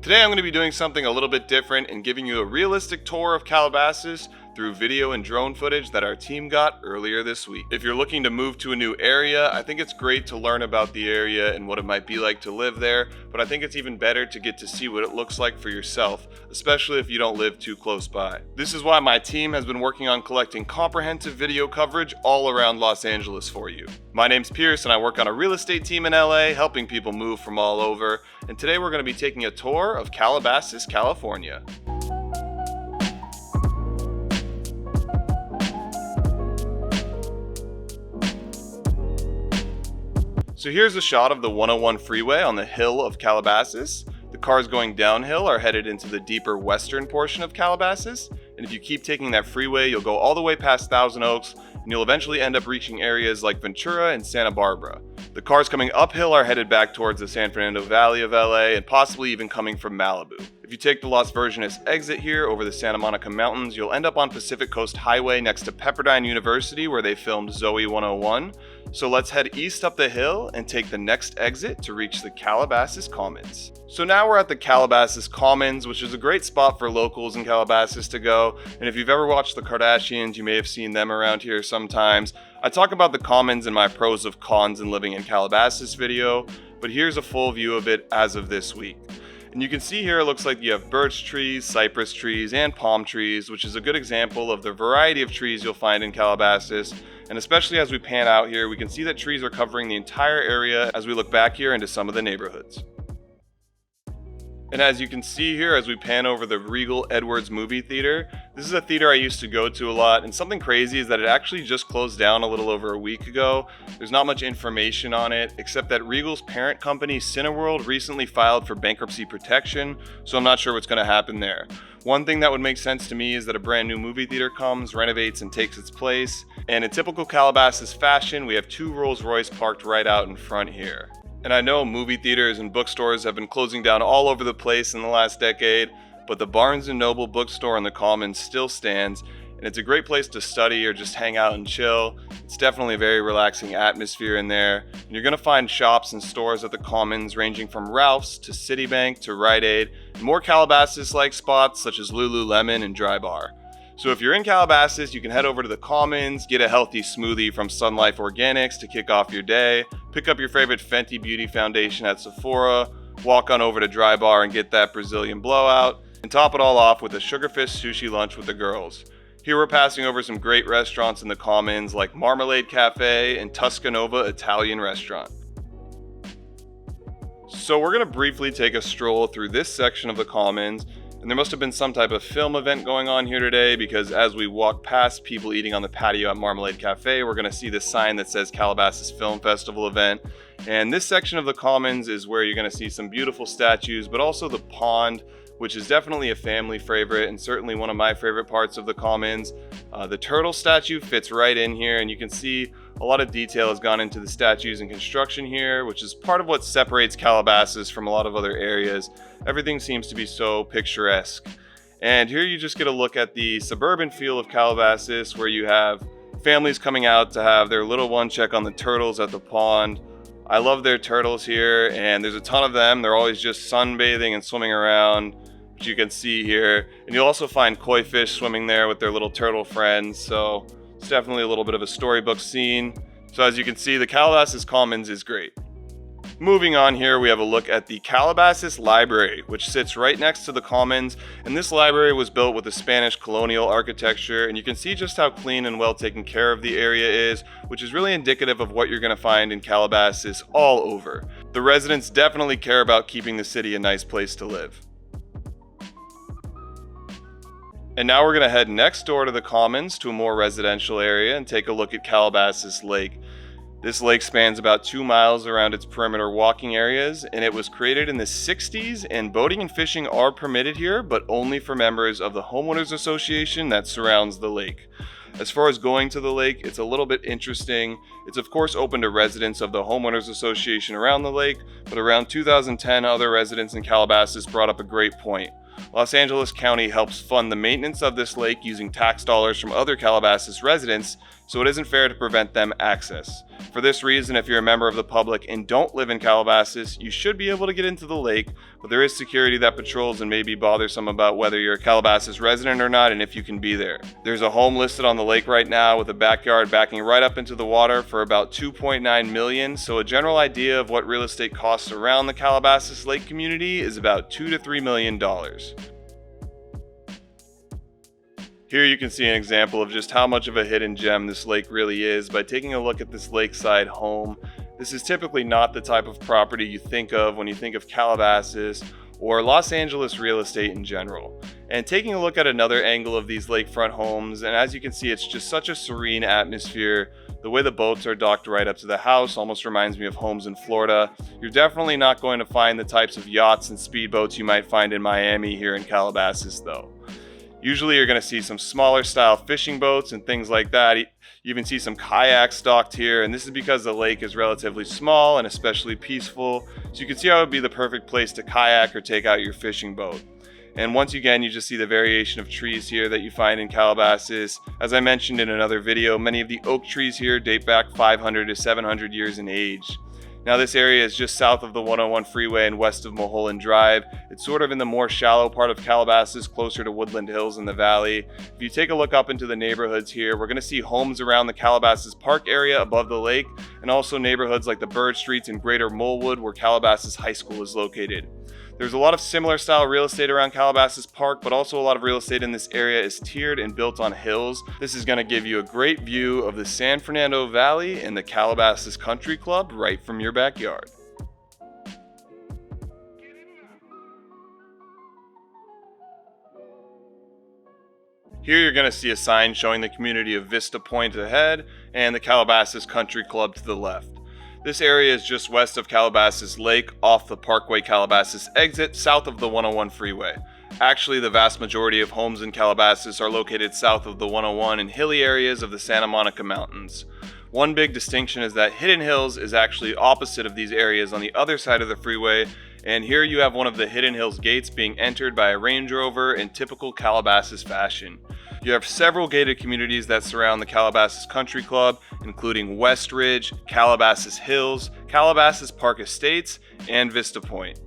Today I'm going to be doing something a little bit different and giving you a realistic tour of Calabasas through video and drone footage that our team got earlier this week. If you're looking to move to a new area, I think it's great to learn about the area and what it might be like to live there, but I think it's even better to get to see what it looks like for yourself, especially if you don't live too close by. This is why my team has been working on collecting comprehensive video coverage all around Los Angeles for you. My name's Pearce and I work on a real estate team in LA, helping people move from all over, and today we're going to be taking a tour of Calabasas, California. So here's a shot of the 101 freeway on the hill of Calabasas. The cars going downhill are headed into the deeper western portion of Calabasas, and if you keep taking that freeway, you'll go all the way past Thousand Oaks, and you'll eventually end up reaching areas like Ventura and Santa Barbara. The cars coming uphill are headed back towards the San Fernando Valley of LA, and possibly even coming from Malibu. If you take the Las Virgenes exit here over the Santa Monica Mountains, you'll end up on Pacific Coast Highway next to Pepperdine University, where they filmed Zoe 101. So let's head east up the hill and take the next exit to reach the Calabasas Commons. So now we're at the Calabasas Commons, which is a great spot for locals in Calabasas to go. And if you've ever watched the Kardashians, you may have seen them around here sometimes. I talk about the Commons in my pros of cons and living in Calabasas video, but here's a full view of it as of this week. And you can see here it looks like you have birch trees, cypress trees, and palm trees, which is a good example of the variety of trees you'll find in Calabasas. And especially as we pan out here, we can see that trees are covering the entire area as we look back here into some of the neighborhoods. And as you can see here, as we pan over the Regal Edwards movie theater, this is a theater I used to go to a lot, and something crazy is that it actually just closed down a little over a week ago. There's not much information on it, except that Regal's parent company, Cineworld, recently filed for bankruptcy protection, so I'm not sure what's going to happen there. One thing that would make sense to me is that a brand new movie theater comes, renovates, and takes its place. And in typical Calabasas fashion, we have two Rolls Royce parked right out in front here. And I know movie theaters and bookstores have been closing down all over the place in the last decade, but the Barnes & Noble bookstore in the Commons still stands, and it's a great place to study or just hang out and chill. It's definitely a very relaxing atmosphere in there, and you're going to find shops and stores at the Commons ranging from Ralph's to Citibank to Rite Aid, and more Calabasas-like spots such as Lululemon and Dry Bar. So if you're in Calabasas, you can head over to the Commons, get a healthy smoothie from Sun Life Organics to kick off your day, pick up your favorite Fenty Beauty foundation at Sephora, walk on over to Dry Bar and get that Brazilian blowout, and top it all off with a sugarfish sushi lunch with the girls. Here we're passing over some great restaurants in the Commons like Marmalade Cafe and Tuscanova Italian Restaurant. So we're going to briefly take a stroll through this section of the Commons. And there must have been some type of film event going on here today, because as we walk past people eating on the patio at Marmalade Cafe, we're going to see this sign that says Calabasas Film Festival event. And this section of the Commons is where you're going to see some beautiful statues, but also the pond, which is definitely a family favorite and certainly one of my favorite parts of the Commons. The turtle statue fits right in here, and you can see a lot of detail has gone into the statues and construction here, which is part of what separates Calabasas from a lot of other areas. Everything seems to be so picturesque. And here you just get a look at the suburban feel of Calabasas, where you have families coming out to have their little one check on the turtles at the pond. I love their turtles here, and there's a ton of them. They're always just sunbathing and swimming around, which you can see here. And you'll also find koi fish swimming there with their little turtle friends, so it's definitely a little bit of a storybook scene. So as you can see, the Calabasas Commons is great. Moving on here, we have a look at the Calabasas Library, which sits right next to the Commons, and this library was built with the Spanish colonial architecture, and you can see just how clean and well taken care of the area is, which is really indicative of what you're going to find in Calabasas all over. The residents definitely care about keeping the city a nice place to live. And now we're going to head next door to the Commons to a more residential area and take a look at Calabasas Lake. This lake spans about 2 miles around its perimeter walking areas, and it was created in the 60s, and boating and fishing are permitted here, but only for members of the homeowners association that surrounds the lake. As far as going to the lake, it's a little bit interesting. It's of course open to residents of the homeowners association around the lake, but around 2010, other residents in Calabasas brought up a great point. Los Angeles County helps fund the maintenance of this lake using tax dollars from other Calabasas residents, so it isn't fair to prevent them access. For this reason, if you're a member of the public and don't live in Calabasas, you should be able to get into the lake, but there is security that patrols and may be bothersome about whether you're a Calabasas resident or not and if you can be there. There's a home listed on the lake right now with a backyard backing right up into the water for about $2.9 million, so a general idea of what real estate costs around the Calabasas Lake community is about $2 to $3 million. Here you can see an example of just how much of a hidden gem this lake really is by taking a look at this lakeside home. This is typically not the type of property you think of when you think of Calabasas or Los Angeles real estate in general. And taking a look at another angle of these lakefront homes, and as you can see, it's just such a serene atmosphere. The way the boats are docked right up to the house almost reminds me of homes in Florida. You're definitely not going to find the types of yachts and speedboats you might find in Miami here in Calabasas though. Usually you're going to see some smaller style fishing boats and things like that. You even see some kayaks docked here, and this is because the lake is relatively small and especially peaceful, so you can see how it would be the perfect place to kayak or take out your fishing boat. And once again, you just see the variation of trees here that you find in Calabasas. As I mentioned in another video, many of the oak trees here date back 500 to 700 years in age. Now this area is just south of the 101 freeway and west of Mulholland Drive. It's sort of in the more shallow part of Calabasas, closer to Woodland Hills in the valley. If you take a look up into the neighborhoods here, we're going to see homes around the Calabasas Park area above the lake, and also neighborhoods like the Bird Streets and Greater Molewood where Calabasas High School is located. There's a lot of similar style real estate around Calabasas Park, but also a lot of real estate in this area is tiered and built on hills. This is going to give you a great view of the San Fernando Valley and the Calabasas Country Club right from your backyard. Here you're going to see a sign showing the community of Vista Point ahead and the Calabasas Country Club to the left. This area is just west of Calabasas Lake, off the Parkway Calabasas exit, south of the 101 freeway. Actually, the vast majority of homes in Calabasas are located south of the 101 in hilly areas of the Santa Monica Mountains. One big distinction is that Hidden Hills is actually opposite of these areas on the other side of the freeway, and here you have one of the Hidden Hills gates being entered by a Range Rover in typical Calabasas fashion. You have several gated communities that surround the Calabasas Country Club, including West Ridge, Calabasas Hills, Calabasas Park Estates, and Vista Point.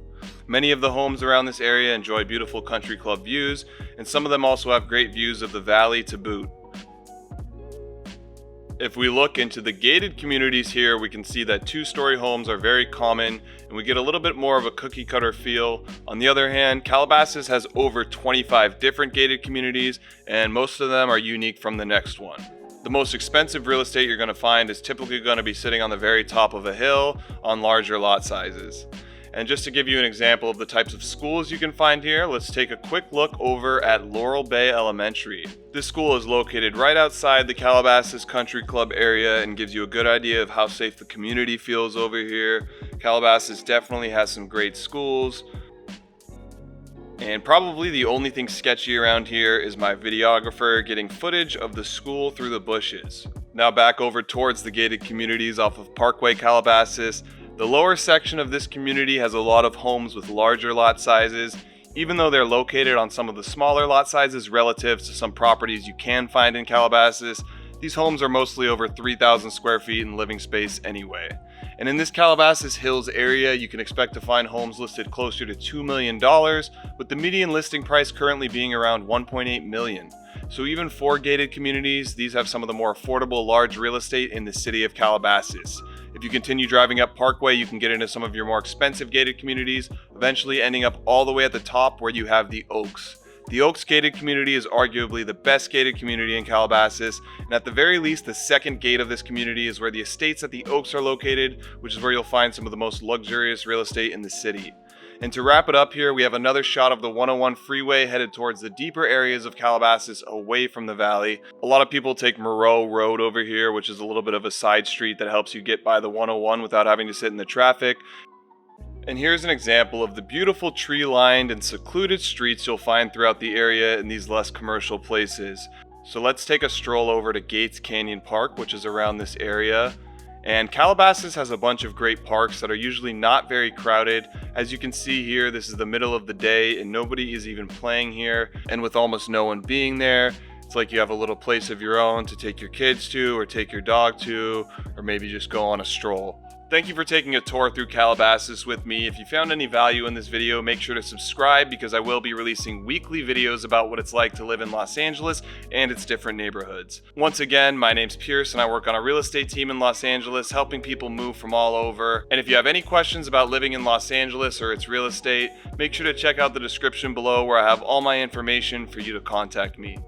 Many of the homes around this area enjoy beautiful country club views, and some of them also have great views of the valley to boot. If we look into the gated communities here, we can see that two-story homes are very common and we get a little bit more of a cookie cutter feel. On the other hand, Calabasas has over 25 different gated communities and most of them are unique from the next one. The most expensive real estate you're going to find is typically going to be sitting on the very top of a hill on larger lot sizes. And just to give you an example of the types of schools you can find here, let's take a quick look over at Laurel Bay Elementary. This school is located right outside the Calabasas Country Club area and gives you a good idea of how safe the community feels over here. Calabasas definitely has some great schools. And probably the only thing sketchy around here is my videographer getting footage of the school through the bushes. Now back over towards the gated communities off of Parkway Calabasas. The lower section of this community has a lot of homes with larger lot sizes. Even though they're located on some of the smaller lot sizes relative to some properties you can find in Calabasas, these homes are mostly over 3,000 square feet in living space anyway. And in this Calabasas Hills area, you can expect to find homes listed closer to $2 million, with the median listing price currently being around $1.8 million. So even for gated communities, these have some of the more affordable large real estate in the city of Calabasas. If you continue driving up Parkway, you can get into some of your more expensive gated communities, eventually ending up all the way at the top where you have the Oaks. The Oaks gated community is arguably the best gated community in Calabasas, and at the very least, the second gate of this community is where the estates at the Oaks are located, which is where you'll find some of the most luxurious real estate in the city. And to wrap it up here, we have another shot of the 101 freeway headed towards the deeper areas of Calabasas away from the valley. A lot of people take Moreau Road over here, which is a little bit of a side street that helps you get by the 101 without having to sit in the traffic. And here's an example of the beautiful tree-lined and secluded streets you'll find throughout the area in these less commercial places. So let's take a stroll over to Gates Canyon Park, which is around this area. And Calabasas has a bunch of great parks that are usually not very crowded. As you can see here, this is the middle of the day and nobody is even playing here. And with almost no one being there, It's like you have a little place of your own to take your kids to, or take your dog to, or maybe just go on a stroll. Thank you for taking a tour through Calabasas with me. If you found any value in this video, make sure to subscribe because I will be releasing weekly videos about what it's like to live in Los Angeles and its different neighborhoods. Once again, my name's Pearce and I work on a real estate team in Los Angeles, helping people move from all over. And if you have any questions about living in Los Angeles or its real estate, make sure to check out the description below where I have all my information for you to contact me.